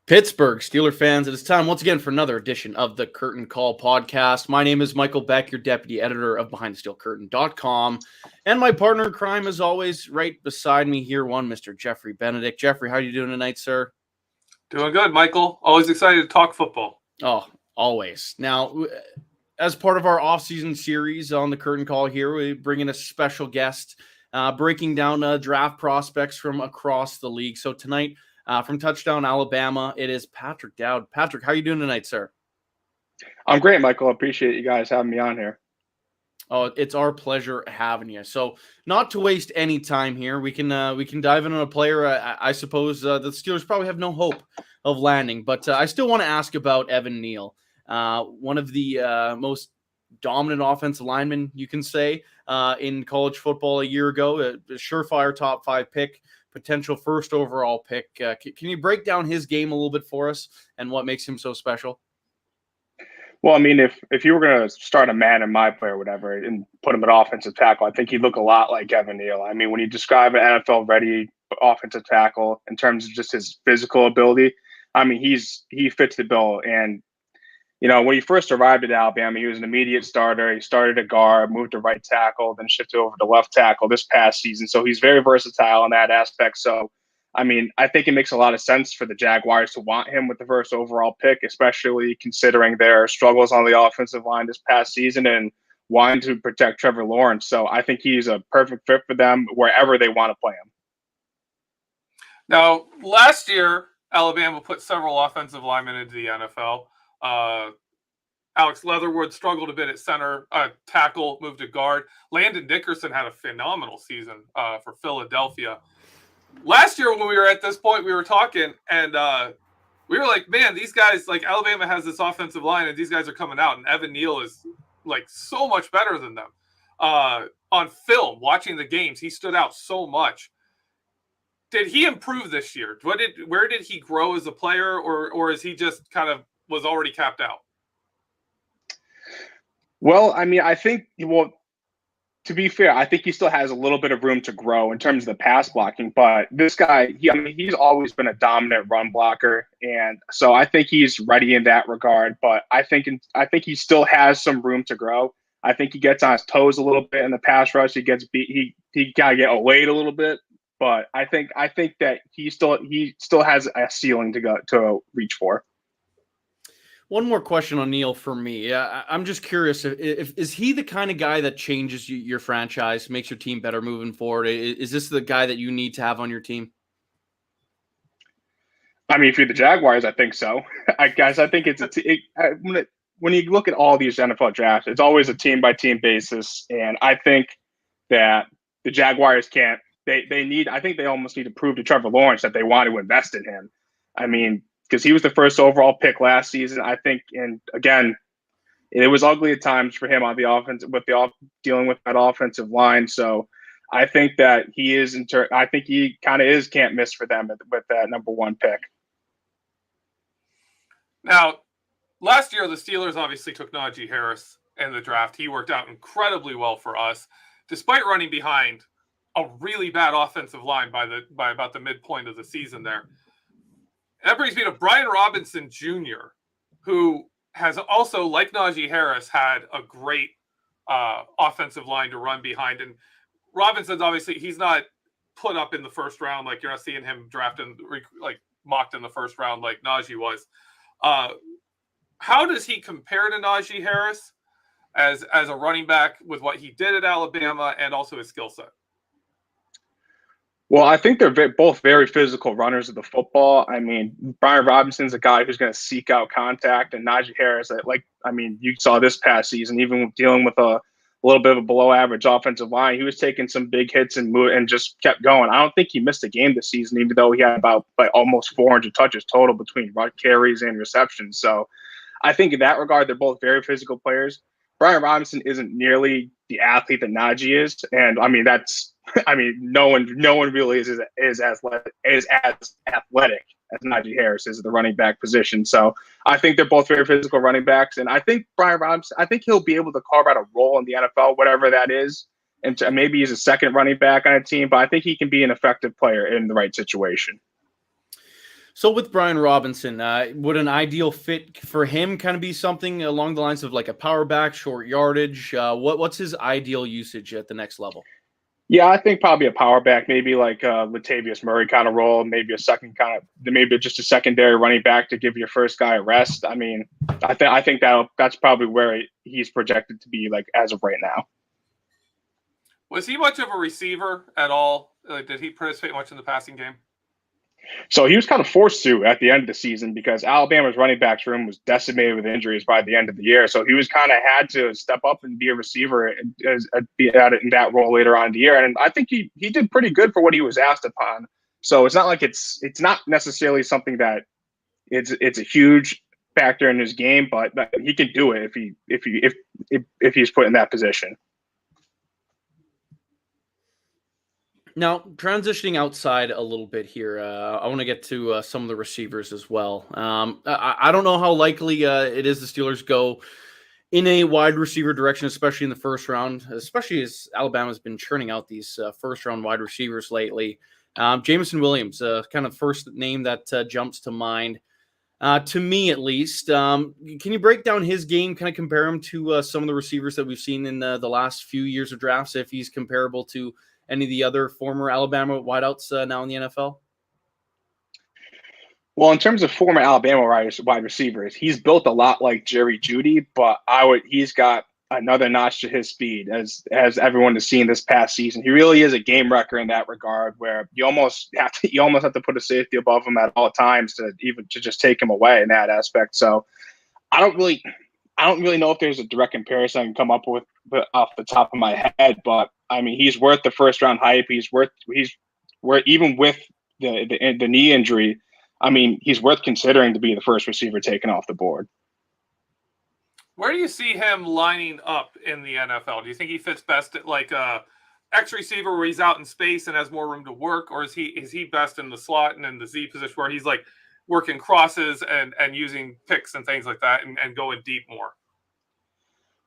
Pittsburgh Steeler fans, it is time once again for another edition of the Curtain Call podcast. My name is Michael Beck, your deputy editor of BehindTheSteelCurtain.com, and my partner in crime, as always, right beside me here, Mr. Geoffrey Benedict. Geoffrey, how are you doing tonight, sir? Doing good, Michael. Always excited to talk football. Oh, always. Now, as part of our off-season series on the Curtain Call here, we bring in a special guest, breaking down draft prospects from across the league. So tonight, from Touchdown, Alabama, it is Patrick Dowd. Patrick, how are you doing tonight, sir? I'm great, Michael. I appreciate you guys having me on here. Oh, it's our pleasure having you. So, not to waste any time here, we can dive into a player. I suppose the Steelers probably have no hope of landing, but I still want to ask about Evan Neal, one of the most dominant offensive linemen, you can say, in college football a year ago. A surefire top 5 pick. Potential first overall pick. Can you break down his game a little bit for us and what makes him so special? Well, I mean, if you were going to start a man in my play or whatever and put him at offensive tackle, I think he'd look a lot like Evan Neal. I mean, when you describe an NFL-ready offensive tackle in terms of just his physical ability, I mean, he fits the bill. And, you know, when he first arrived at Alabama, he was an immediate starter. He started at guard, moved to right tackle, then shifted over to left tackle this past season. So he's very versatile in that aspect. So, I mean, I think it makes a lot of sense for the Jaguars to want him with the first overall pick, especially considering their struggles on the offensive line this past season and wanting to protect Trevor Lawrence. So I think he's a perfect fit for them wherever they want to play him. Now, last year, Alabama put several offensive linemen into the NFL. Alex Leatherwood struggled a bit at center, tackle, moved to guard. Landon Dickerson had a phenomenal season for Philadelphia. Last year when we were at this point, we were talking, and we were like, man, these guys, like Alabama has this offensive line, and these guys are coming out, and Evan Neal is like so much better than them. On film, watching the games, he stood out so much. Did he improve this year? Where did he grow as a player, or is he just kind of was already capped out? Well, I mean, I think, to be fair, I think he still has a little bit of room to grow in terms of the pass blocking. But this guy, he's always been a dominant run blocker, and so I think he's ready in that regard. But I think he still has some room to grow. I think he gets on his toes a little bit in the pass rush. He gets beat. He gotta get awayed a little bit. But I think that he still has a ceiling to reach for. One more question on Neal for me. I'm just curious, if is he the kind of guy that changes your franchise, makes your team better moving forward? Is this the guy that you need to have on your team? I mean, if you're the Jaguars, I think so. I think when you look at all these NFL drafts, it's always a team-by-team basis. And I think that the Jaguars can't – I think they almost need to prove to Trevor Lawrence that they want to invest in him. I mean – because he was the first overall pick last season, I think. And again, it was ugly at times for him on the offense dealing with that offensive line. So I think that I think he kind of is can't miss for them with that number 1 pick. Now, last year, the Steelers obviously took Najee Harris in the draft. He worked out incredibly well for us, despite running behind a really bad offensive line by about the midpoint of the season there. That brings me to Brian Robinson Jr., who has also, like Najee Harris, had a great offensive line to run behind. And Robinson's obviously, he's not put up in the first round. Like, you're not seeing him drafted, like mocked in the first round like Najee was. How does he compare to Najee Harris as a running back with what he did at Alabama and also his skill set? Well, I think they're both very physical runners of the football. I mean, Brian Robinson's a guy who's going to seek out contact, and Najee Harris, you saw this past season, even dealing with a little bit of a below-average offensive line, he was taking some big hits and just kept going. I don't think he missed a game this season, even though he had about almost 400 touches total between carries and receptions. So I think in that regard, they're both very physical players. Brian Robinson isn't nearly the athlete that Najee is, and no one really is as athletic as Najee Harris is at the running back position. So I think they're both very physical running backs, and I think Brian Robinson, I think he'll be able to carve out a role in the NFL, whatever that is, and maybe he's a second running back on a team, but I think he can be an effective player in the right situation. So with Brian Robinson, would an ideal fit for him kind of be something along the lines of like a power back, short yardage? What's his ideal usage at the next level? Yeah, I think probably a power back, maybe like a Latavius Murray kind of role, maybe maybe just a secondary running back to give your first guy a rest. I mean, I think that's probably where he's projected to be like as of right now. Was he much of a receiver at all? Like, did he participate much in the passing game? So he was kind of forced to at the end of the season because Alabama's running backs room was decimated with injuries by the end of the year. So he was kind of had to step up and be a receiver and be at it in that role later on in the year. And I think he did pretty good for what he was asked upon. So it's not like it's not necessarily something that it's a huge factor in his game, but he can do it if he's put in that position. Now, transitioning outside a little bit here, I want to get to some of the receivers as well. I don't know how likely it is the Steelers go in a wide receiver direction, especially in the first round, especially as Alabama's been churning out these first-round wide receivers lately. Jameson Williams, kind of first name that jumps to mind, to me at least. Can you break down his game, kind of compare him to some of the receivers that we've seen in the last few years of drafts, if he's comparable to any of the other former Alabama wideouts now in the NFL? Well, in terms of former Alabama wide receivers, he's built a lot like Jerry Jeudy, but he's got another notch to his speed, as everyone has seen this past season. He really is a game wrecker in that regard, where you almost have to put a safety above him at all times to just take him away in that aspect. So I don't really know if there's a direct comparison I can come up with off the top of my head, but I mean, he's worth the first round hype. He's worth even with the knee injury. I mean, he's worth considering to be the first receiver taken off the board. Where do you see him lining up in the NFL? Do you think he fits best at like a X receiver where he's out in space and has more room to work, or is he best in the slot and in the Z position where he's like working crosses and using picks and things like that and going deep more?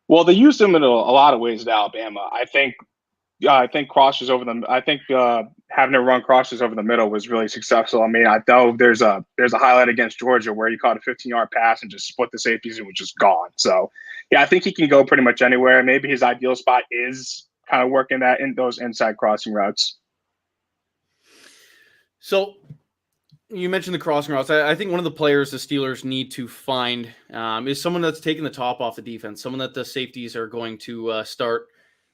Well, they used him in a lot of ways at Alabama. I think crosses over them. I think having to run crosses over the middle was really successful. I mean, I know there's a highlight against Georgia where he caught a 15-yard pass and just split the safeties and was just gone. So, yeah, I think he can go pretty much anywhere. Maybe his ideal spot is kind of working that in those inside crossing routes. So you mentioned the crossing routes. I think one of the players the Steelers need to find is someone that's taking the top off the defense, someone that the safeties are going to start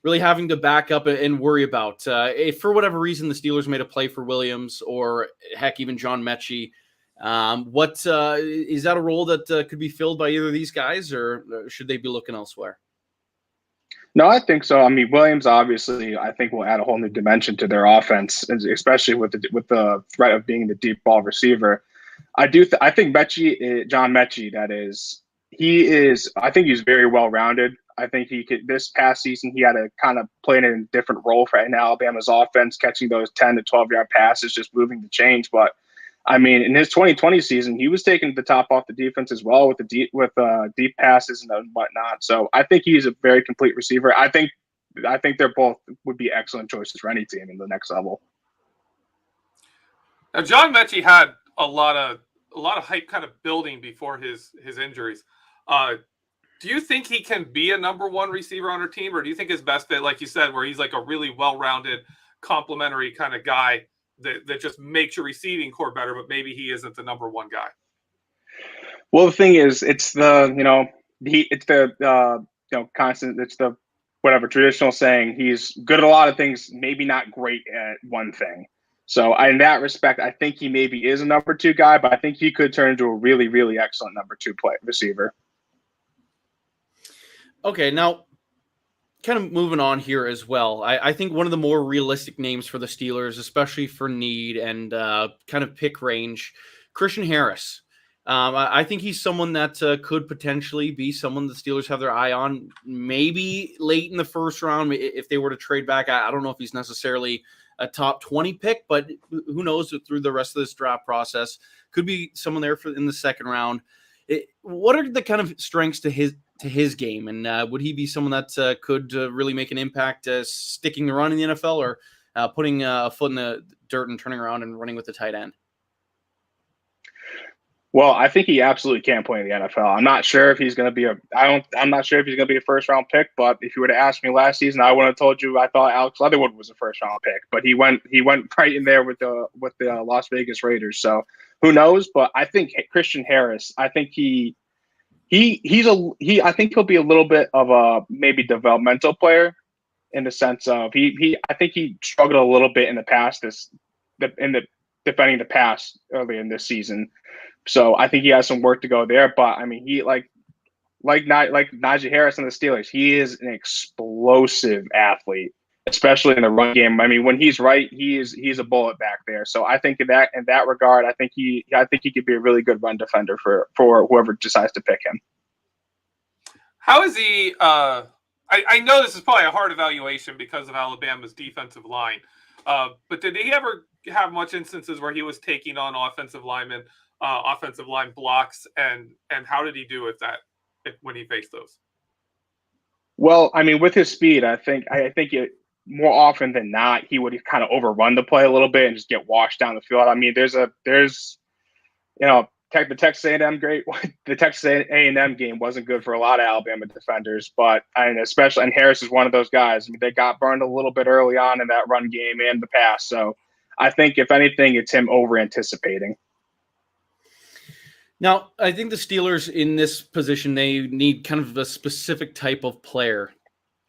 really having to back up and worry about. If for whatever reason the Steelers made a play for Williams or heck, even John Metchie, is that a role that could be filled by either of these guys, or should they be looking elsewhere? No, I think so. I mean, Williams obviously, I think, will add a whole new dimension to their offense, especially with the threat of being the deep ball receiver. I think Metchie, John Metchie, that is, I think he's very well rounded. I think this past season, he had to kind of play in a different role for Alabama's offense, catching those 10 to 12-yard passes, just moving the chains. But I mean, in his 2020 season, he was taking the top off the defense as well with deep passes and whatnot. So I think he's a very complete receiver. I think they're both would be excellent choices for any team in the next level. Now, John Metchie had a lot of hype kind of building before his injuries. Do you think he can be a number one receiver on our team, or do you think his best fit, like you said, where he's like a really well-rounded, complementary kind of guy that just makes your receiving core better, but maybe he isn't the number one guy? Well, the thing is, it's the constant, it's the whatever traditional saying. He's good at a lot of things, maybe not great at one thing. So in that respect, I think he maybe is a number two guy, but I think he could turn into a really, really excellent number two receiver. Okay, now kind of moving on here as well. I think one of the more realistic names for the Steelers, especially for need and kind of pick range, Christian Harris. I think he's someone that could potentially be someone the Steelers have their eye on, maybe late in the first round if they were to trade back. I don't know if he's necessarily a top 20 pick, but who knows through the rest of this draft process. Could be someone there in the second round. What are the kind of strengths to his game, and would he be someone that could really make an impact sticking the run in the NFL, or putting a foot in the dirt and turning around and running with the tight end? Well, I think he absolutely can play in the NFL. I'm not sure if he's going to be I'm not sure if he's going to be a first round pick, but if you were to ask me last season, I would have told you I thought Alex Leatherwood was a first round pick, but he went right in there with the Las Vegas Raiders. So who knows? But I think Christian Harris, I think I think he'll be a little bit of a maybe developmental player in the sense of I think he struggled a little bit in the past defending the pass early in this season. So I think he has some work to go there. But I mean, he like Najee Harris and the Steelers, he is an explosive athlete, especially in the run game. I mean, when he's right, he's a bullet back there. So I think in that regard, I think he could be a really good run defender for whoever decides to pick him. How is he? I know this is probably a hard evaluation because of Alabama's defensive line, but did he ever have much instances where he was taking on offensive line blocks, and how did he do with that when he faced those? Well, I mean, with his speed, I think more often than not, he would kind of overrun the play a little bit and just get washed down the field. I mean, there's the Texas A&M game wasn't good for a lot of Alabama defenders, but and Harris is one of those guys. I mean, they got burned a little bit early on in that run game and the pass. So I think if anything, it's him over anticipating. Now, I think the Steelers in this position, they need kind of a specific type of player.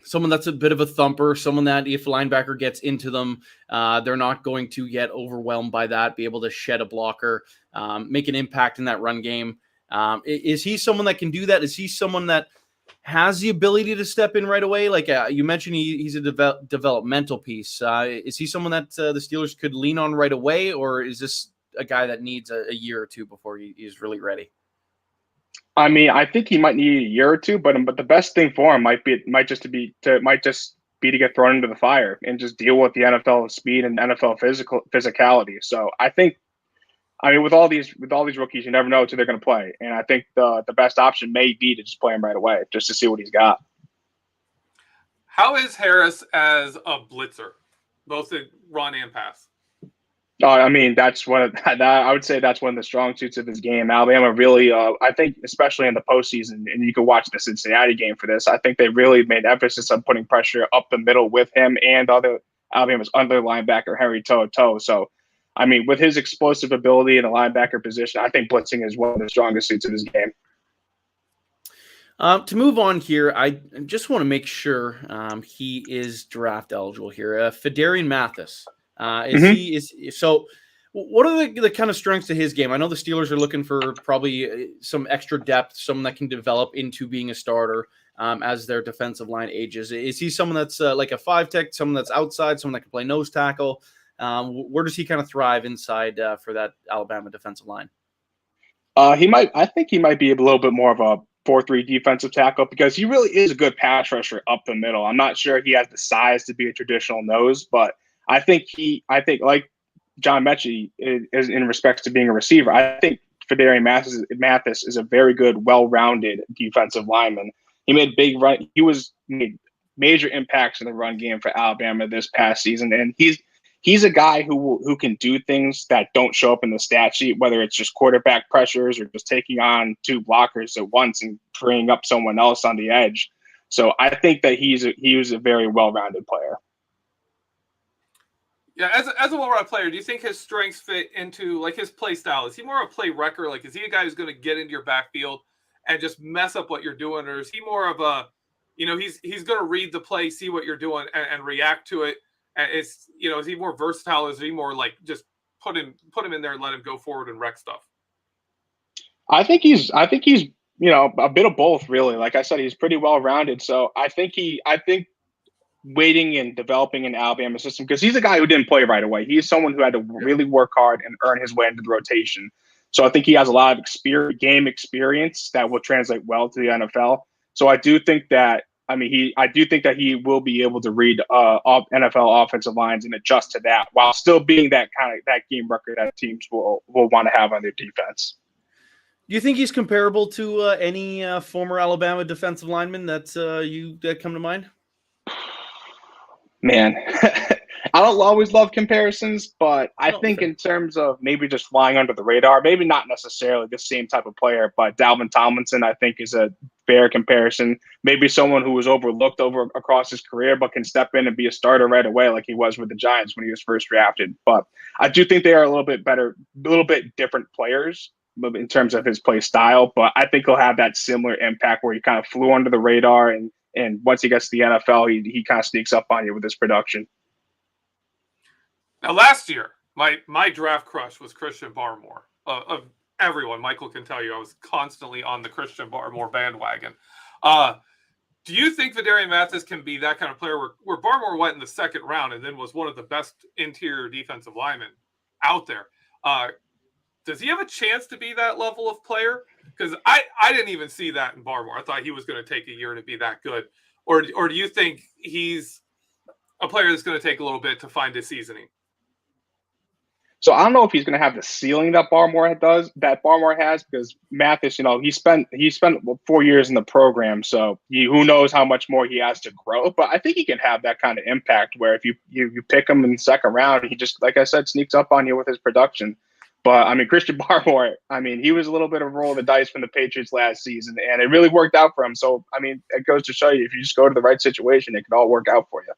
Someone that's a bit of a thumper, someone that if a linebacker gets into them, they're not going to get overwhelmed by that, be able to shed a blocker, make an impact in that run game. Is he someone that can do that? Is he someone that has the ability to step in right away? Like you mentioned, he's a developmental piece. Is he someone that the Steelers could lean on right away, or is this a guy that needs a year or two before he's really ready? I mean, I think he might need a year or two, but the best thing for him might just be to get thrown into the fire and just deal with the NFL speed and NFL physicality. So I think, I mean, with all these rookies, you never know who they're going to play, and I think the best option may be to just play him right away, just to see what he's got. How is Harris as a blitzer, both in run and pass? I mean, I would say that's one of the strong suits of his game. Alabama really, I think, especially in the postseason, and you can watch the Cincinnati game for this. I think they really made emphasis on putting pressure up the middle with him and Alabama's other linebacker, Henry To'oTo'o. So, I mean, with his explosive ability in the linebacker position, I think blitzing is one of the strongest suits of his game. To move on here, I just want to make sure he is draft eligible here. Darian Mathis. So what are the kind of strengths to his game? I know the Steelers are looking for probably some extra depth, someone that can develop into being a starter as their defensive line ages. Is he someone that's like a 5-tech, someone that's outside, someone that can play nose tackle? Where does he kind of thrive inside for that Alabama defensive line? I think he might be a little bit more of a 4-3 defensive tackle because he really is a good pass rusher up the middle. I'm not sure he has the size to be a traditional nose, but I think like John Metchie is in respects to being a receiver. I think Darian Mathis is a very good, well-rounded defensive lineman. He made made major impacts in the run game for Alabama this past season, and he's a guy who can do things that don't show up in the stat sheet, whether it's just quarterback pressures or just taking on two blockers at once and freeing up someone else on the edge. So I think that he was a very well-rounded player. Yeah, as a well-rounded player, do you think his strengths fit into like his play style? Is he more of a play wrecker? Like, is he a guy who's going to get into your backfield and just mess up what you're doing, or is he more of a, he's going to read the play, see what you're doing, and react to it? And is he more versatile? Is he more like just put him in there and let him go forward and wreck stuff? I think he's a bit of both, really. Like I said, he's pretty well-rounded. So I think waiting and developing an Alabama system, because he's a guy who didn't play right away. He's someone who had to really work hard and earn his way into the rotation. So I think he has a lot of game experience that will translate well to the NFL. So I do think that he will be able to read NFL offensive lines and adjust to that while still being that game record that teams will want to have on their defense. Do you think he's comparable to any former Alabama defensive lineman that come to mind? Man, I don't always love comparisons, but I No, think fair. in terms of maybe just flying under the radar, maybe not necessarily the same type of player, but Dalvin Tomlinson, I think, is a fair comparison. Maybe someone who was overlooked across his career, but can step in and be a starter right away, like he was with the Giants when he was first drafted. But I do think they are a little bit better, a little bit different players in terms of his play style. But I think he'll have that similar impact where he kind of flew under the radar, and once he gets to the NFL, he kind of sneaks up on you with his production. Now, last year, my draft crush was Christian Barmore. Of everyone, Michael can tell you, I was constantly on the Christian Barmore bandwagon. Do you think Darian Mathis can be that kind of player where Barmore went in the second round and then was one of the best interior defensive linemen out there? Does he have a chance to be that level of player? Because I didn't even see that in Barmore. I thought he was going to take a year to be that good. Or do you think he's a player that's going to take a little bit to find his seasoning? So I don't know if he's going to have the ceiling that Barmore has, because Mathis, he spent 4 years in the program, so who knows how much more he has to grow. But I think he can have that kind of impact where if you pick him in the second round, he just, like I said, sneaks up on you with his production. But I mean, Christian Barmore, he was a little bit of a roll of the dice from the Patriots last season, and it really worked out for him. So I mean, it goes to show you, if you just go to the right situation, it can all work out for you.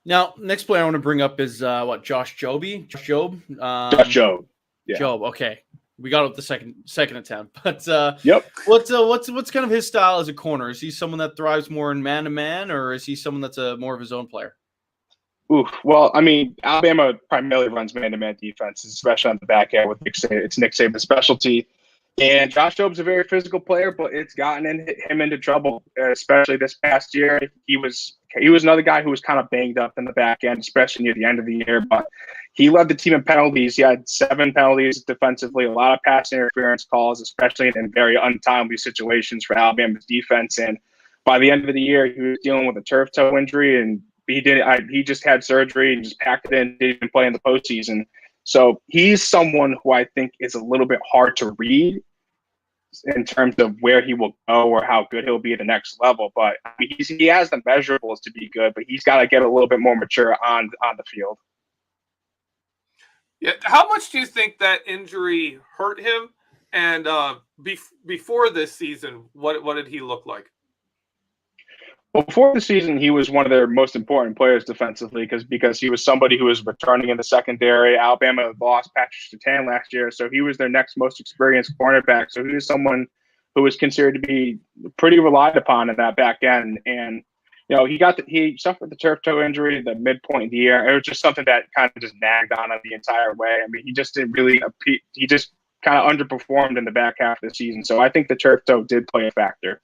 Now, next player I want to bring up is Josh Jobe. Josh Jobe. Yeah. Jobe. Okay, we got it the second attempt. But yep. What's kind of his style as a corner? Is he someone that thrives more in man-to-man, or is he someone that's more of his own player? Ooh, well, I mean, Alabama primarily runs man-to-man defense, especially on the back end with Nick Saban. It's Nick Saban's specialty. And Josh Jobe's a very physical player, but it's gotten him into trouble, especially this past year. He was another guy who was kind of banged up in the back end, especially near the end of the year. But he led the team in penalties. He had 7 penalties defensively, a lot of pass interference calls, especially in very untimely situations for Alabama's defense. And by the end of the year, he was dealing with a turf toe injury, and he just had surgery and just packed it in, didn't play in the postseason. So he's someone who I think is a little bit hard to read in terms of where he will go or how good he'll be at the next level. But I mean, he has the measurables to be good, but he's got to get a little bit more mature on the field. Yeah. How much do you think that injury hurt him? And before this season, what did he look like? Well, before the season, he was one of their most important players defensively because he was somebody who was returning in the secondary. Alabama lost Patrick Dowd last year, so he was their next most experienced cornerback. So he was someone who was considered to be pretty relied upon in that back end. And he suffered the turf toe injury at the midpoint of the year. It was just something that kind of just nagged on him the entire way. I mean, he just didn't really he just kind of underperformed in the back half of the season. So I think the turf toe did play a factor.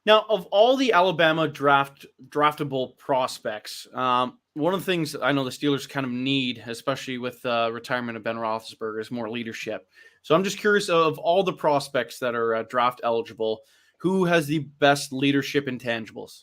Now, of all the Alabama draftable prospects, one of the things I know the Steelers kind of need, especially with retirement of Ben Roethlisberger, is more leadership. So I'm just curious, of all the prospects that are draft eligible, who has the best leadership intangibles?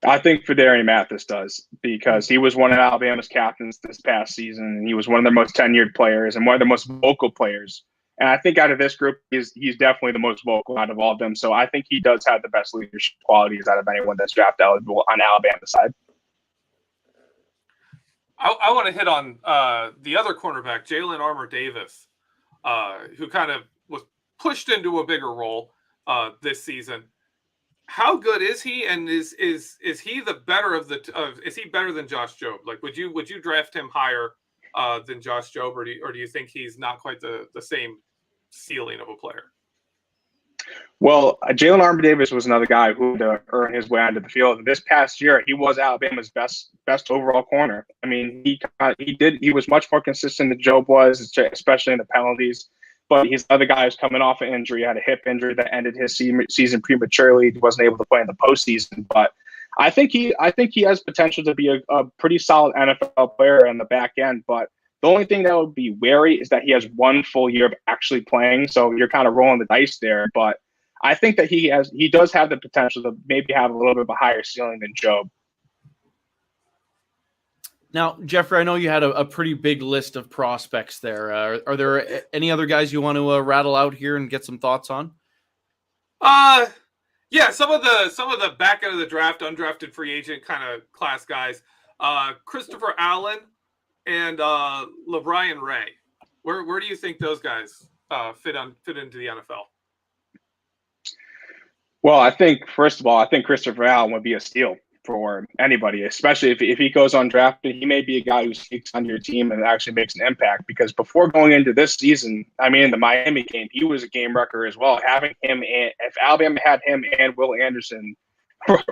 I think Darian Mathis does, because he was one of Alabama's captains this past season, and he was one of their most tenured players and one of the most vocal players. And I think out of this group, he's definitely the most vocal out of all of them. So I think he does have the best leadership qualities out of anyone that's draft eligible on Alabama's side. I want to hit on the other cornerback, Jalyn Armour-Davis, who kind of was pushed into a bigger role this season. How good is he, and is he the better of is he better than Josh Jobe? Like, would you draft him higher than Josh Jobe, or do you think he's not quite the same ceiling of a player? Well, Jalyn Armour-Davis was another guy who had to earn his way onto the field. And this past year, he was Alabama's best overall corner. I mean, he was much more consistent than Jobe was, especially in the penalties. But he's the other guy who's coming off an injury, had a hip injury that ended his season prematurely. He wasn't able to play in the postseason. But I think he has potential to be a pretty solid NFL player on the back end. But the only thing that would be wary is that he has 1 full year of actually playing. So you're kind of rolling the dice there. But I think that he does have the potential to maybe have a little bit of a higher ceiling than Jobe. Now, Geoffrey, I know you had a pretty big list of prospects there. Are there any other guys you want to rattle out here and get some thoughts on? Yeah, some of the back end of the draft, undrafted free agent kind of class guys, Christopher Allen and LeBron Ray. Where do you think those guys fit into the NFL? Well, I think, first of all, I think Christopher Allen would be a steal for anybody, especially if he goes undrafted. He may be a guy who sneaks on your team and actually makes an impact, because before going into this season, I mean, in the Miami game, he was a game wrecker as well. Having him, and if Alabama had him and Will Anderson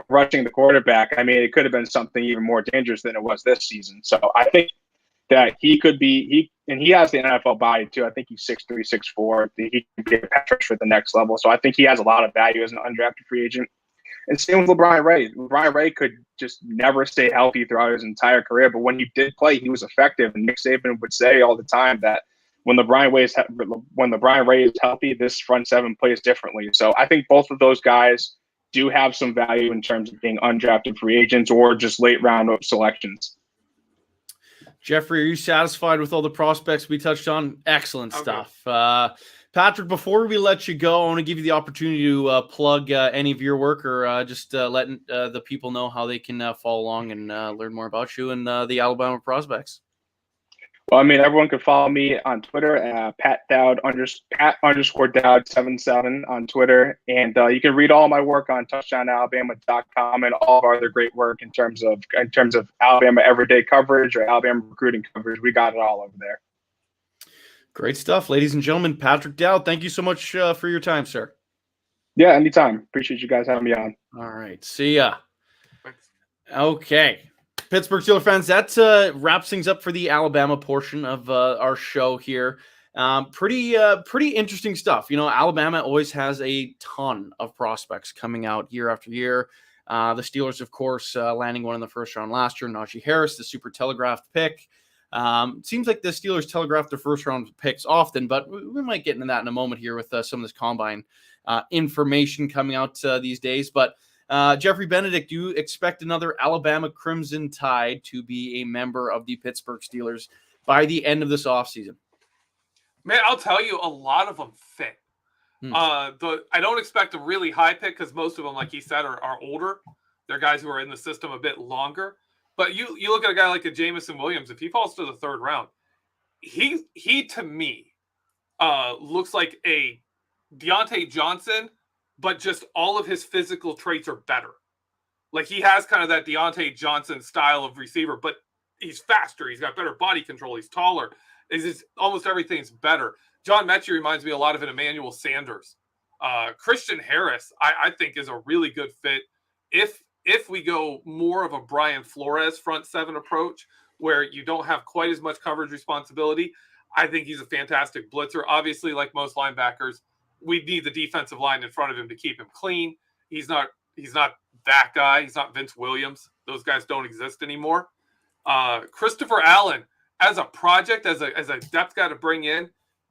rushing the quarterback, I mean, it could have been something even more dangerous than it was this season. So I think that he could be, he has the NFL body too. I think he's 6'3", 6'4". He can be a pass for the next level. So I think he has a lot of value as an undrafted free agent. And same with LeBron Ray. LeBron Ray could just never stay healthy throughout his entire career, but when he did play, he was effective. And Nick Saban would say all the time that when LeBron Ray is healthy, this front seven plays differently. So I think both of those guys do have some value in terms of being undrafted free agents or just late round selections. Geoffrey, are you satisfied with all the prospects we touched on? Excellent stuff. Patrick, before we let you go, I want to give you the opportunity to plug any of your work, or just letting the people know how they can follow along and learn more about you and the Alabama prospects. Well, I mean, everyone can follow me on Twitter at Pat_Dowd77 on Twitter. And you can read all my work on touchdownalabama.com and all of our other great work in terms of Alabama everyday coverage or Alabama recruiting coverage. We got it all over there. Great stuff, ladies and gentlemen. Patrick Dowd, thank you so much for your time, sir. Yeah, anytime. Appreciate you guys having me on. All right. See ya. Thanks. Okay. Pittsburgh Steelers fans, that wraps things up for the Alabama portion of our show here. Pretty interesting stuff. You know, Alabama always has a ton of prospects coming out year after year. The Steelers, of course, landing one in the first round last year, Najee Harris, the super telegraphed pick. It seems like the Steelers telegraph their first round picks often, but we might get into that in a moment here with some of this combine information coming out these days. But Geoffrey, Benedict, do you expect another Alabama Crimson Tide to be a member of the Pittsburgh Steelers by the end of this offseason? Man, I'll tell you, a lot of them fit. I don't expect a really high pick because most of them, like he said, are older. They're guys who are in the system a bit longer. But you look at a guy like a Jameson Williams, if he falls to the third round, he to me looks like a Deontay Johnson, but just all of his physical traits are better. Like, he has kind of that Deontay Johnson style of receiver, but he's faster. He's got better body control. He's taller. Almost everything's better. John Metchie reminds me a lot of an Emmanuel Sanders. Christian Harris, I think, is a really good fit. If we go more of a Brian Flores front seven approach, where you don't have quite as much coverage responsibility, I think he's a fantastic blitzer. Obviously, like most linebackers, we need the defensive line in front of him to keep him clean. He's not that guy. He's not Vince Williams. Those guys don't exist anymore. Christopher Allen, as a project, as a depth guy to bring in,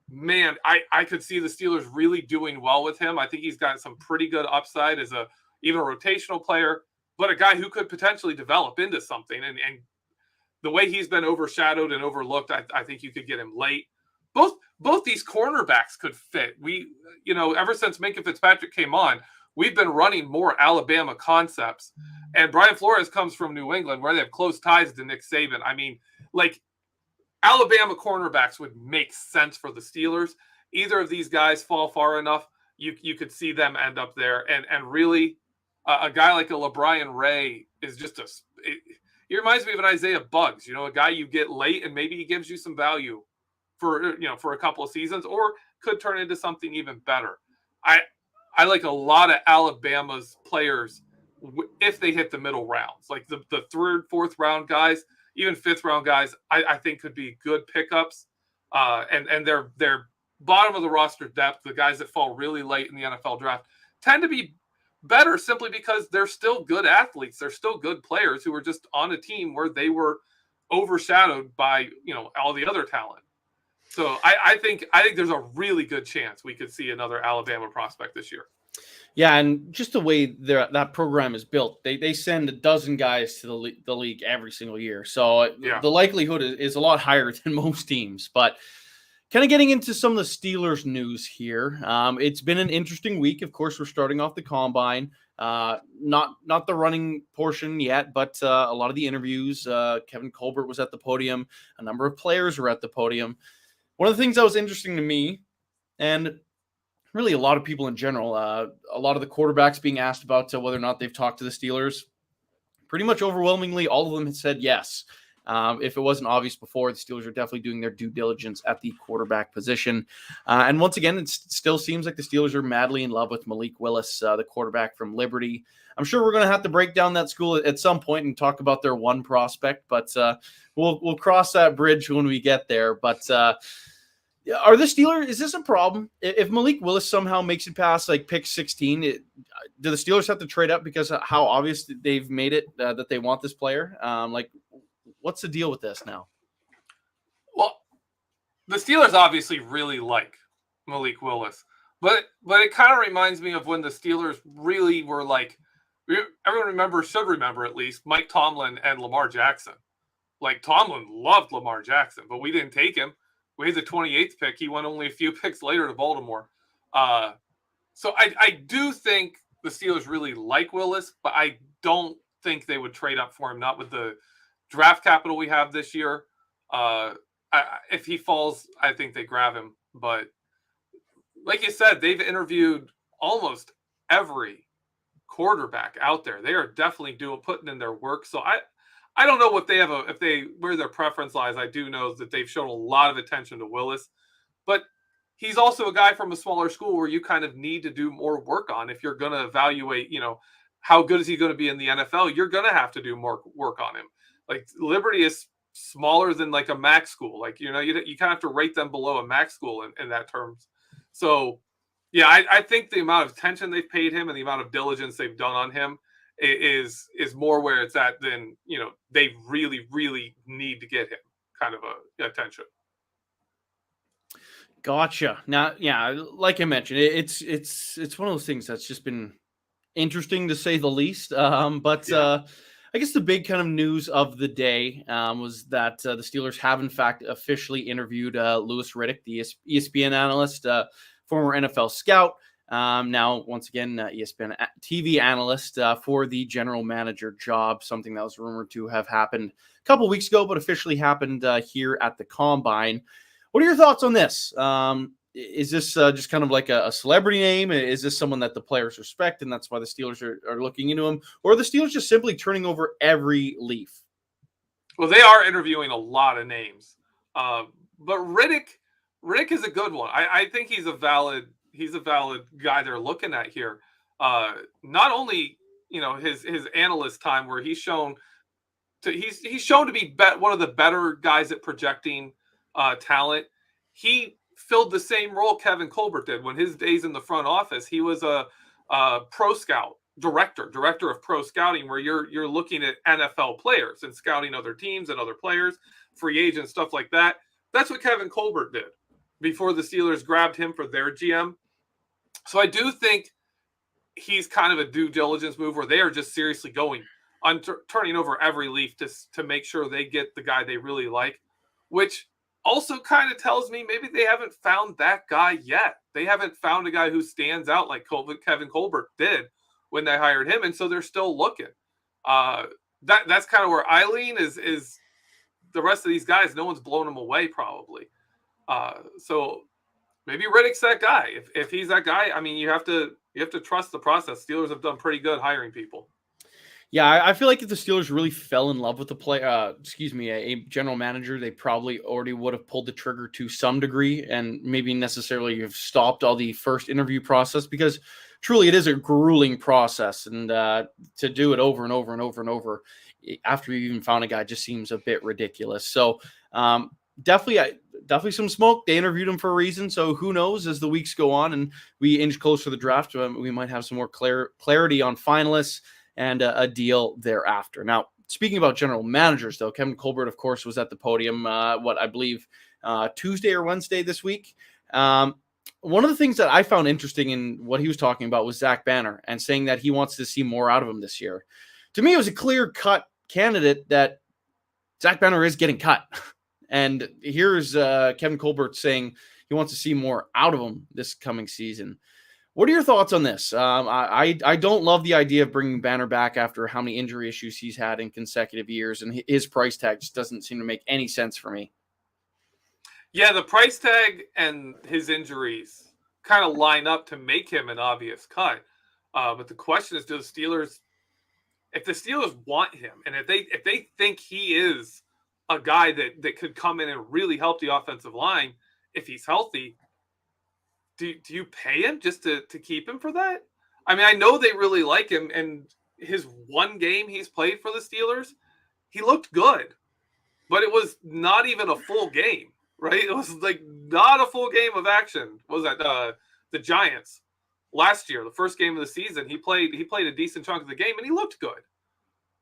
man, I could see the Steelers really doing well with him. I think he's got some pretty good upside as even a rotational player, but a guy who could potentially develop into something. And the way he's been overshadowed and overlooked, I think you could get him late. Both these cornerbacks could fit. Ever since Minkah Fitzpatrick came on, we've been running more Alabama concepts. And Brian Flores comes from New England, where they have close ties to Nick Saban. I mean, like, Alabama cornerbacks would make sense for the Steelers. Either of these guys fall far enough, you could see them end up there. And really, a guy like a LeBron Ray is just he reminds me of an Isaiah Buggs, a guy you get late and maybe he gives you some value for a couple of seasons, or could turn into something even better. I like a lot of Alabama's players if they hit the middle rounds, like the third, fourth round guys, even fifth round guys. I think could be good pickups, and their bottom of the roster depth, the guys that fall really late in the NFL draft, tend to be better simply because they're still good athletes. They're still good players who were just on a team where they were overshadowed by all the other talent. So I think there's a really good chance we could see another Alabama prospect this year. Yeah, and just the way that program is built, they send a dozen guys to the league every single year. So the likelihood is a lot higher than most teams. But Kind of getting into some of the Steelers news here. It's been an interesting week. Of course, we're starting off the combine. Not the running portion yet, but a lot of the interviews. Kevin Colbert was at the podium. A number of players were at the podium. One of the things that was interesting to me, and really a lot of people in general, a lot of the quarterbacks being asked about whether or not they've talked to the Steelers. Pretty much overwhelmingly, all of them had said yes. If it wasn't obvious before, the Steelers are definitely doing their due diligence at the quarterback position. And once again, it still seems like the Steelers are madly in love with Malik Willis, the quarterback from Liberty. I'm sure we're going to have to break down that school at some point and talk about their one prospect, but we'll cross that bridge when we get there. But are the Steelers, is this a problem? If Malik Willis somehow makes it past like pick 16, do the Steelers have to trade up because of how obvious they've made it that they want this player? What's the deal with this now? Well, the Steelers obviously really like Malik Willis, but it kind of reminds me of when the Steelers really were like, everyone should remember at least, Mike Tomlin and Lamar Jackson. Like, Tomlin loved Lamar Jackson, but we didn't take him. We had the 28th pick. He went only a few picks later to Baltimore. So I do think the Steelers really like Willis, but I don't think they would trade up for him, not with the draft capital we have this year. If he falls, I think they grab him. But like you said, they've interviewed almost every quarterback out there. They are definitely putting in their work. So I don't know what they have where their preference lies. I do know that they've shown a lot of attention to Willis, but he's also a guy from a smaller school where you kind of need to do more work on if you're going to evaluate, how good is he going to be in the NFL? You're going to have to do more work on him. Like, Liberty is smaller than like a MAC school. Like, you kind of have to rate them below a MAC school in that terms. So, yeah, I think the amount of attention they've paid him and the amount of diligence they've done on him is more where it's at than, they really, really need to get him kind of attention. Gotcha. Now, yeah, like I mentioned, it's one of those things that's just been interesting to say the least. I guess the big kind of news of the day was that the Steelers have, in fact, officially interviewed Louis Riddick, the ESPN analyst, former NFL scout, now, once again, ESPN TV analyst for the general manager job, something that was rumored to have happened a couple weeks ago, but officially happened here at the Combine. What are your thoughts on this? Is this just kind of like a celebrity name? Is this someone that the players respect, and that's why the Steelers are looking into him? Or are the Steelers just simply turning over every leaf? Well, they are interviewing a lot of names. But Riddick is a good one. I think he's a valid guy they're looking at here. Not only, his analyst time where he's shown to be one of the better guys at projecting talent. He filled the same role Kevin Colbert did when his days in the front office. He was a pro scout director of pro scouting, where you're looking at NFL players and scouting other teams and other players, free agents, stuff like that. That's what Kevin Colbert did before the Steelers grabbed him for their GM. So I do think he's kind of a due diligence move where they are just seriously turning over every leaf to make sure they get the guy they really like, which also kind of tells me maybe they haven't found that guy yet. They haven't found a guy who stands out like Kevin Colbert did when they hired him, and so they're still looking. That's kind of where I lean is the rest of these guys. No one's blown them away probably. So maybe Riddick's that guy. If he's that guy, I mean, you have to trust the process. Steelers have done pretty good hiring people. Yeah, I feel like if the Steelers really fell in love with a general manager, they probably already would have pulled the trigger to some degree and maybe necessarily have stopped all the first interview process, because truly it is a grueling process. And to do it over and over and over and over after you even found a guy just seems a bit ridiculous. So definitely some smoke. They interviewed him for a reason. So who knows, as the weeks go on and we inch closer to the draft, we might have some more clarity on finalists and a deal thereafter. Now, speaking about general managers, though, Kevin Colbert, of course, was at the podium, I believe Tuesday or Wednesday this week. One of the things that I found interesting in what he was talking about was Zach Banner, and saying that he wants to see more out of him this year. To me, it was a clear-cut candidate that Zach Banner is getting cut. And here's Kevin Colbert saying he wants to see more out of him this coming season. What are your thoughts on this? I don't love the idea of bringing Banner back after how many injury issues he's had in consecutive years, and his price tag just doesn't seem to make any sense for me. Yeah, the price tag and his injuries kind of line up to make him an obvious cut. But the question is, if the Steelers want him, and if they think he is a guy that could come in and really help the offensive line if he's healthy, do you pay him just to keep him for that? I mean, I know they really like him, and his one game he's played for the Steelers, he looked good, but it was not even a full game, right? It was like not a full game of action. What was that? The Giants last year, the first game of the season, he played a decent chunk of the game, and he looked good.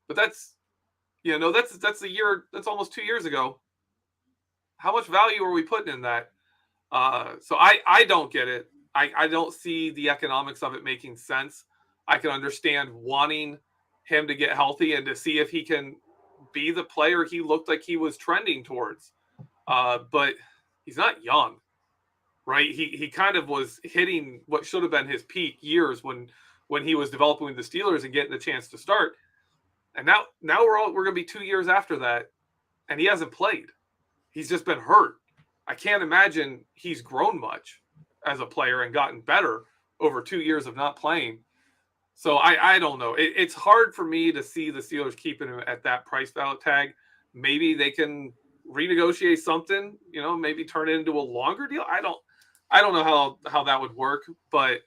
But that's a year. That's almost 2 years ago. How much value are we putting in that? So I don't get it. I don't see the economics of it making sense. I can understand wanting him to get healthy and to see if he can be the player he looked like he was trending towards. But he's not young, right? He kind of was hitting what should have been his peak years when he was developing with the Steelers and getting the chance to start. And now we're going to be 2 years after that, and he hasn't played. He's just been hurt. I can't imagine he's grown much as a player and gotten better over 2 years of not playing. So I don't know. It's hard for me to see the Steelers keeping him at that price value tag. Maybe they can renegotiate something, maybe turn it into a longer deal. I don't know how that would work, but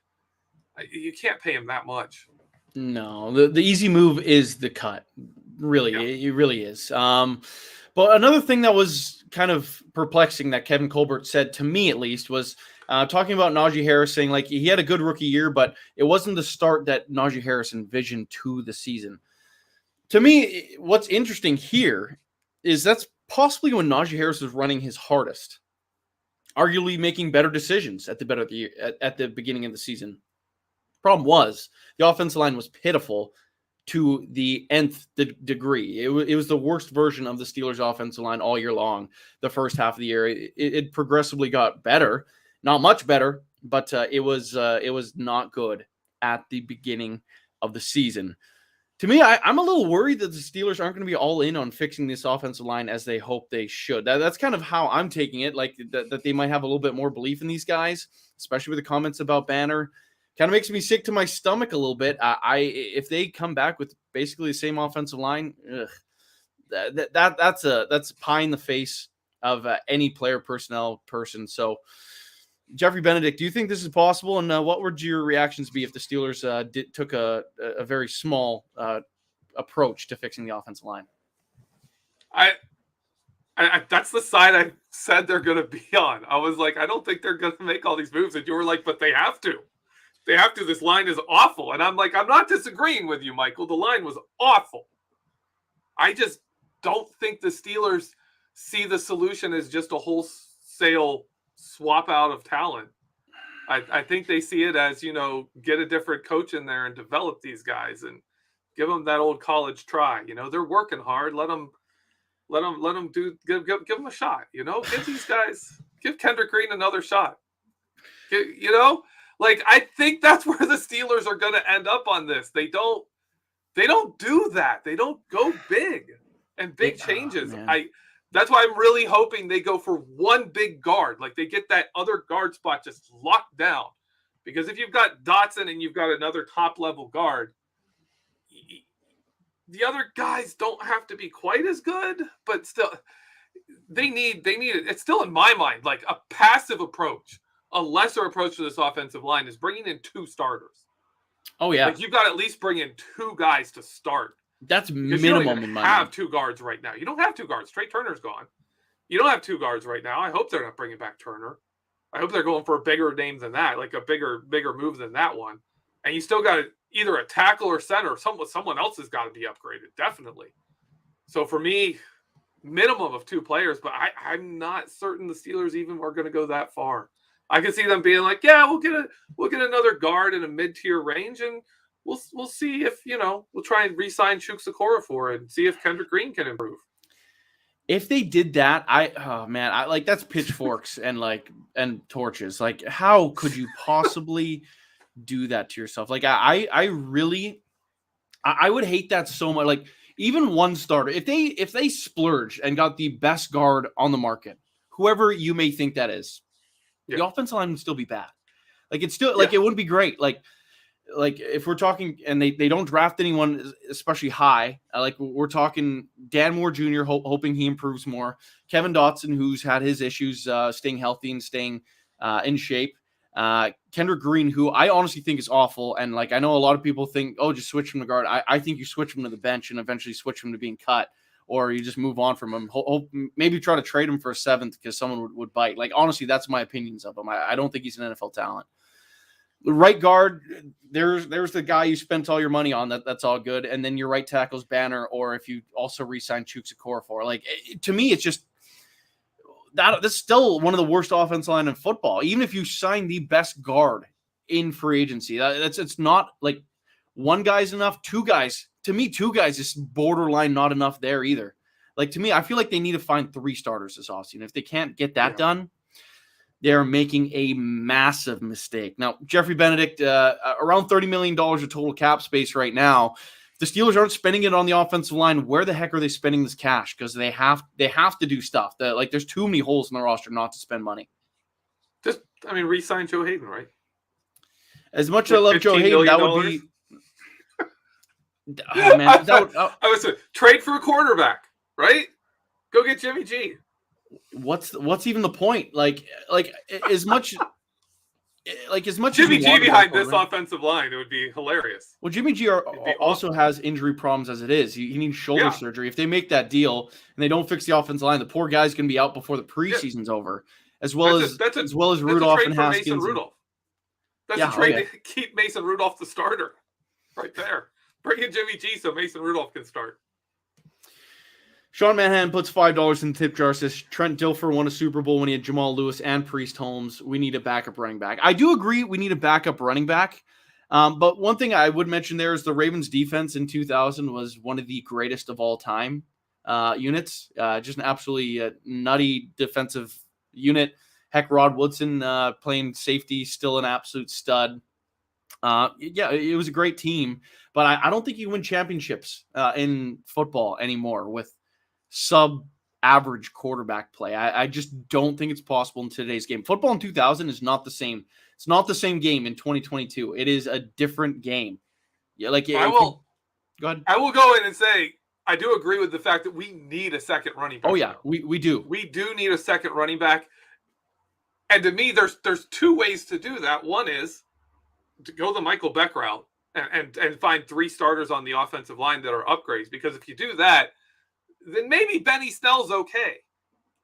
you can't pay him that much. No, the easy move is the cut. Really, yeah. It really is. But another thing that was kind of perplexing that Kevin Colbert said, to me at least, was talking about Najee Harris, saying like he had a good rookie year, but it wasn't the start that Najee Harris envisioned to the season. To me, what's interesting here is that's possibly when Najee Harris was running his hardest, arguably making better decisions at the beginning of the season. Problem was the offensive line was pitiful to the nth degree. It was the worst version of the Steelers' offensive line all year long. The first half of the year, it progressively got better, not much better, but it was not good at the beginning of the season. To me, I'm a little worried that the Steelers aren't going to be all in on fixing this offensive line as they hope they should. That's kind of how I'm taking it, like that they might have a little bit more belief in these guys, especially with the comments about Banner. Kind of makes me sick to my stomach a little bit. If they come back with basically the same offensive line, that's a pie in the face of any player personnel person. So, Geoffrey, Benedict, do you think this is possible? And what would your reactions be if the Steelers took a very small approach to fixing the offensive line? I that's the side I said they're going to be on. I was like, I don't think they're going to make all these moves. And you were like, but they have to. They have to. This line is awful. And I'm like, I'm not disagreeing with you, Michael. The line was awful. I just don't think the Steelers see the solution as just a wholesale swap out of talent. I think they see it as, get a different coach in there and develop these guys and give them that old college try. They're working hard. Let them give them a shot. Give these guys, give Kendra Green another shot. Like, I think that's where the Steelers are going to end up on this. They don't do that. They don't go big and big changes. That's why I'm really hoping they go for one big guard. Like, they get that other guard spot just locked down. Because if you've got Dotson and you've got another top-level guard, the other guys don't have to be quite as good, but still, they need it. It's still, in my mind, like a passive approach. A lesser approach to this offensive line is bringing in two starters. Oh, yeah. Like, you've got to at least bring in two guys to start. That's minimum you don't in my have mind. two guards right now. You don't have two guards. Trey Turner's gone. You don't have two guards right now. I hope they're not bringing back Turner. I hope they're going for a bigger name than that, like a bigger move than that one. And you still got either a tackle or center. Someone else has got to be upgraded, definitely. So for me, minimum of two players, but I'm not certain the Steelers even are going to go that far. I can see them being like, yeah, we'll get another guard in a mid-tier range, and we'll see if we'll try and re-sign Chukwuekorafor and see if Kendra Green can improve. If they did that, I like that's pitchforks and torches. Like, how could you possibly do that to yourself? Like, I really, I would hate that so much. Like, even one starter, if they splurge and got the best guard on the market, whoever you may think that is, the offensive line would still be bad. Like, it's still like it wouldn't be great. Like if we're talking and they don't draft anyone especially high, like we're talking Dan Moore Jr. Hoping he improves more, Kevin Dotson, who's had his issues staying healthy and staying in shape, Kendra Green, who I honestly think is awful, and like I know a lot of people think, oh, just switch him to guard. I think you switch him to the bench and eventually switch him to being cut, or you just move on from him. Maybe try to trade him for a seventh because someone would bite. Like, honestly, that's my opinions of him. I don't think he's an NFL talent. The right guard, there's the guy you spent all your money on. That's all good. And then your right tackle's Banner, or if you also re-sign Chukwueze for. Like, to me, it's just that's still one of the worst offensive line in football. Even if you sign the best guard in free agency, it's not like one guy's enough. Two guys, to me, is borderline not enough there either. Like, to me, I feel like they need to find 3 starters this offseason. If they can't get that done, they're making a massive mistake. Now, Geoffrey, Benedict, around $30 million of total cap space right now. If the Steelers aren't spending it on the offensive line, where the heck are they spending this cash? Because they have to do stuff. Like, there's too many holes in the roster not to spend money. Re-sign Joe Hayden, right? As much as I love Joe Hayden, that would be. Oh, man, I was trade for a quarterback, right? Go get Jimmy G. What's even the point? Like as much Jimmy G behind this offensive line, it would be hilarious. Well, Jimmy G also has injury problems as it is. He needs shoulder surgery. If they make that deal and they don't fix the offensive line, the poor guy's going to be out before the preseason's over. As well as Rudolph and Haskins. Mason Rudolph. That's a trade to keep Mason Rudolph the starter, right there. Bring in Jimmy G so Mason Rudolph can start. Sean Manhattan puts $5 in the tip jar, says Trent Dilfer won a Super Bowl when he had Jamal Lewis and Priest Holmes. We need a backup running back. I do agree we need a backup running back. But one thing I would mention there is the Ravens defense in 2000 was one of the greatest of all time units. Just an absolutely nutty defensive unit. Heck, Rod Woodson playing safety, still an absolute stud. It was a great team. But I don't think you win championships in football anymore with sub-average quarterback play. I just don't think it's possible in today's game. Football in 2000 is not the same. It's not the same game in 2022. It is a different game. Yeah, like go ahead. I will go in and say I do agree with the fact that we need a second running back. Oh yeah, we do. We do need a second running back. And to me, there's 2 ways to do that. One is to go the Michael Beck route and find 3 starters on the offensive line that are upgrades. Because if you do that, then maybe Benny Snell's okay.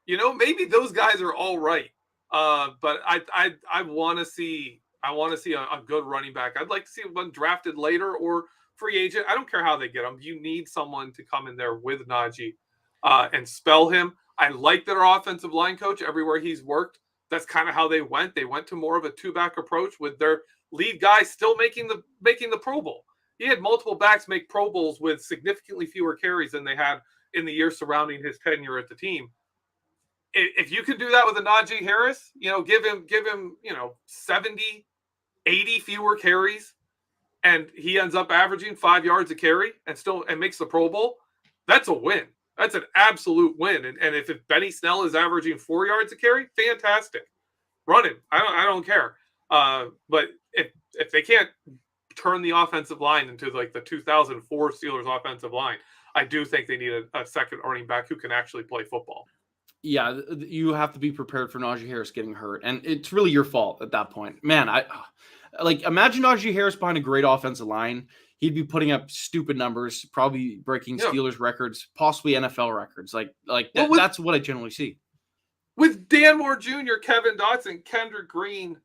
Maybe those guys are all right. But I want to see a good running back. I'd like to see one drafted later or free agent. I don't care how they get them. You need someone to come in there with Najee and spell him. I like that our offensive line coach, everywhere he's worked, that's kind of how they went. They went to more of a 2-back approach with their lead guy still making the Pro Bowl. He had multiple backs make Pro Bowls with significantly fewer carries than they had in the years surrounding his tenure at the team. If you can do that with a Najee Harris, give him 70, 80 fewer carries, and he ends up averaging 5 yards a carry and makes the Pro Bowl, that's a win. That's an absolute win. And if Benny Snell is averaging 4 yards a carry, fantastic. Run him. I don't care. But if they can't turn the offensive line into like the 2004 Steelers offensive line, I do think they need a second running back who can actually play football. Yeah, you have to be prepared for Najee Harris getting hurt, and it's really your fault at that point. Man, imagine Najee Harris behind a great offensive line. He'd be putting up stupid numbers, probably breaking Steelers records, possibly NFL records. That's what I generally see. With Dan Moore Jr., Kevin Dotson, Kendra Green,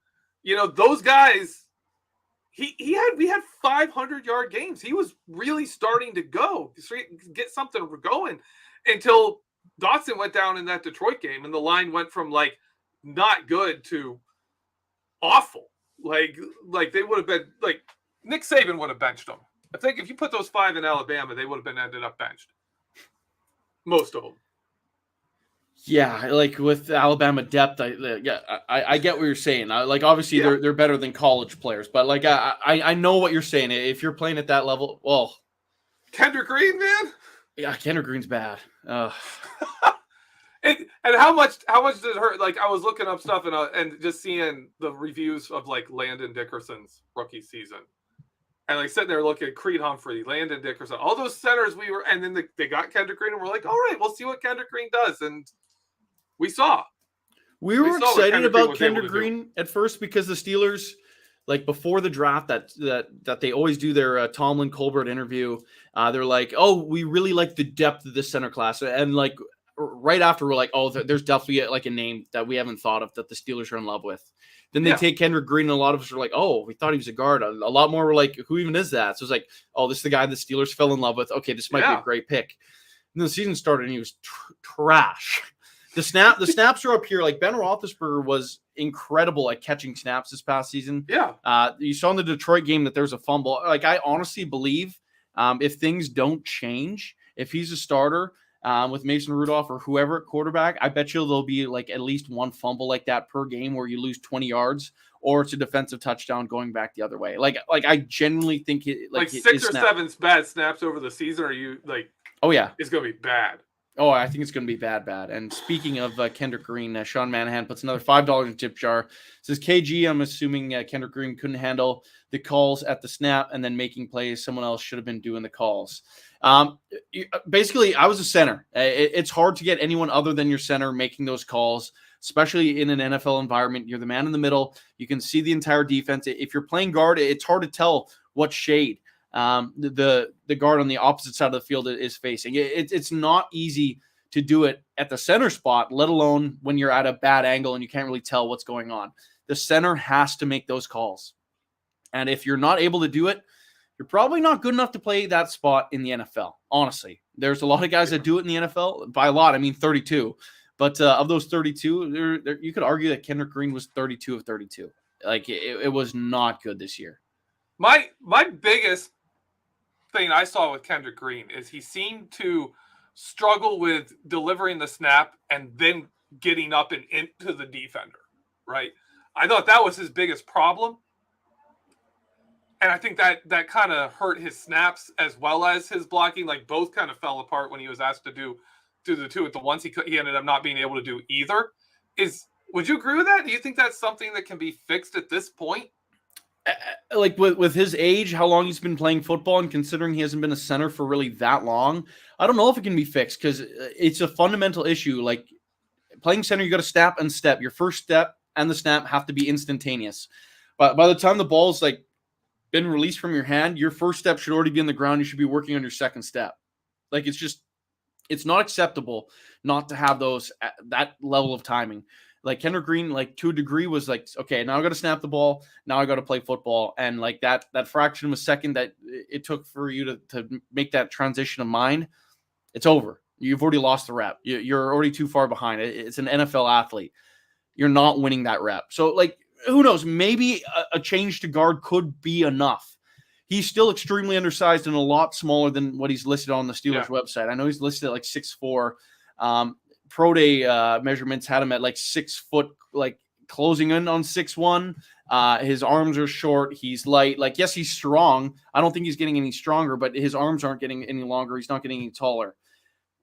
those guys. We had 500-yard games. He was really starting to get something going until Dotson went down in that Detroit game, and the line went from like not good to awful. Like they would have been like Nick Saban would have benched them. I think if you put those 5 in Alabama, they would have ended up benched. Most of them. Yeah, like with Alabama depth, I get what you're saying. Like obviously Yeah. they're better than college players, but like I know what you're saying. If you're playing at that level, well, Kendra Green, man. yeah, Kendra Green's bad. And how much did it hurt? Like I was looking up stuff and just seeing the reviews of like Landon Dickerson's rookie season, and like sitting there looking at Creed Humphrey, Landon Dickerson, all those centers and then they got Kendra Green, and we're like, all right, we'll see what Kendra Green does, and we saw. We were excited about Kendra Green Green at first because the Steelers, like before the draft, that they always do their Tomlin Colbert interview. They're like, oh, we really like the depth of this center class, and like. Right after we're like, oh, there's definitely like a name that we haven't thought of that the Steelers are in love with. Then they take Kendra Green, and a lot of us are like, oh, we thought he was a guard. A lot more were like, who even is that? So it's like, oh, this is the guy the Steelers fell in love with. Okay, this might be a great pick. And then the season started, and he was trash. The snaps are up here. Like Ben Roethlisberger was incredible at catching snaps this past season. Yeah. You saw in the Detroit game that there's a fumble. Like I honestly believe, if things don't change, if he's a starter. With Mason Rudolph or whoever at quarterback, I bet you there'll be like at least one fumble like that per game where you lose 20 yards, or it's a defensive touchdown going back the other way. Like I genuinely think it like 6 or 7 bad snaps over the season. Are you like? Oh yeah, it's gonna be bad. Oh, I think it's going to be bad. And speaking of Kendra Green, Sean Manahan puts another $5 in tip jar. Says KG, I'm assuming Kendra Green couldn't handle the calls at the snap and then making plays. Someone else should have been doing the calls. Basically, I was a center. It's hard to get anyone other than your center making those calls, especially in an NFL environment. You're the man in the middle. You can see the entire defense. If you're playing guard, it's hard to tell what shade the guard on the opposite side of the field is facing. It's not easy to do it at the center spot, let alone when you're at a bad angle and you can't really tell what's going on. The center has to make those calls. And if you're not able to do it, you're probably not good enough to play that spot in the NFL. Honestly, there's a lot of guys that do it in the NFL. By a lot, I mean 32. But of those 32, you could argue that Kendra Green was 32 of 32. Like it was not good this year. My biggest thing I saw with Kendra Green is he seemed to struggle with delivering the snap and then getting up and into the defender, right? I thought that was his biggest problem. And I think that kind of hurt his snaps as well as his blocking. Like both kind of fell apart when he was asked to do the two at the once. He ended up not being able to do either. Would you agree with that? Do you think that's something that can be fixed at this point? Like with his age, how long he's been playing football, and considering he hasn't been a center for really that long, I don't know if it can be fixed because it's a fundamental issue. Like playing center, you got to snap and step. Your first step and the snap have to be instantaneous. But by the time the ball's like been released from your hand, your first step should already be on the ground. You should be working on your second step. Like it's not acceptable not to have that level of timing. Like Kendra Green, like to a degree, was like, okay, now I got to snap the ball. Now I got to play football. And like that fraction of a second that it took for you to make that transition of mind, it's over. You've already lost the rep. You're already too far behind. It's an NFL athlete. You're not winning that rep. So like, who knows? Maybe a change to guard could be enough. He's still extremely undersized and a lot smaller than what he's listed on the Steelers website. I know he's listed at like 6'4". Pro Day measurements had him at like 6 foot, like closing in on 6'1". His arms are short. He's light. Like, yes, he's strong. I don't think he's getting any stronger, but his arms aren't getting any longer. He's not getting any taller.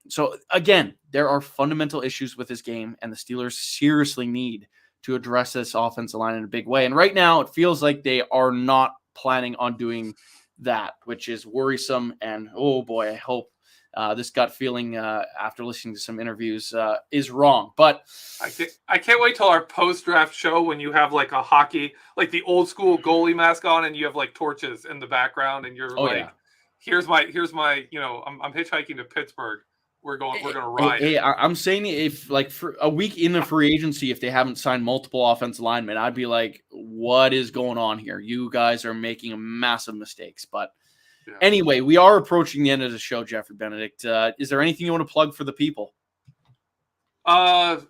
So again, there are fundamental issues with his game, and the Steelers seriously need to address this offensive line in a big way. And right now it feels like they are not planning on doing that, which is worrisome. And oh boy, I hope this gut feeling after listening to some interviews is wrong. But I can't wait till our post-draft show when you have like a hockey, like the old school goalie mask on, and you have like torches in the background, and you're here's my, I'm hitchhiking to Pittsburgh. We're going to ride. Hey, I'm saying if like for a week in the free agency, if they haven't signed multiple offensive linemen, I'd be like, what is going on here? You guys are making massive mistakes. But anyway, we are approaching the end of the show, Geoffrey Benedict. Is there anything you want to plug for the people? I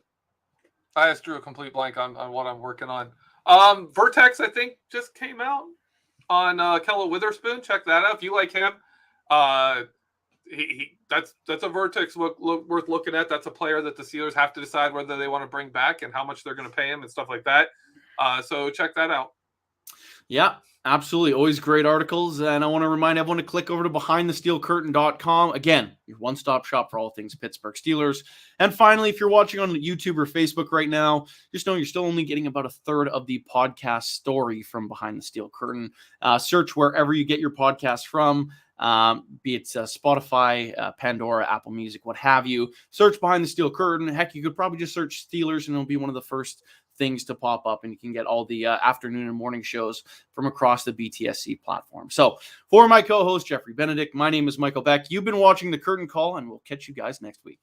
just drew a complete blank on what I'm working on. Vertex, I think, just came out on Kella Witherspoon. Check that out if you like him. that's a vertex worth looking at. That's a player that the Steelers have to decide whether they want to bring back and how much they're going to pay him and stuff like that. So check that out. Yeah, absolutely. Always great articles. And I want to remind everyone to click over to behindthesteelcurtain.com. Again, your one-stop shop for all things Pittsburgh Steelers. And finally, if you're watching on YouTube or Facebook right now, just know you're still only getting about a third of the podcast story from Behind the Steel Curtain. Search wherever you get your podcast from, be it Spotify, Pandora, Apple Music, what have you. Search Behind the Steel Curtain. Heck, you could probably just search Steelers and it'll be one of the first things to pop up, and you can get all the afternoon and morning shows from across the BTSC platform. So for my co-host, Geoffrey Benedict, my name is Michael Beck. You've been watching The Curtain Call, and we'll catch you guys next week.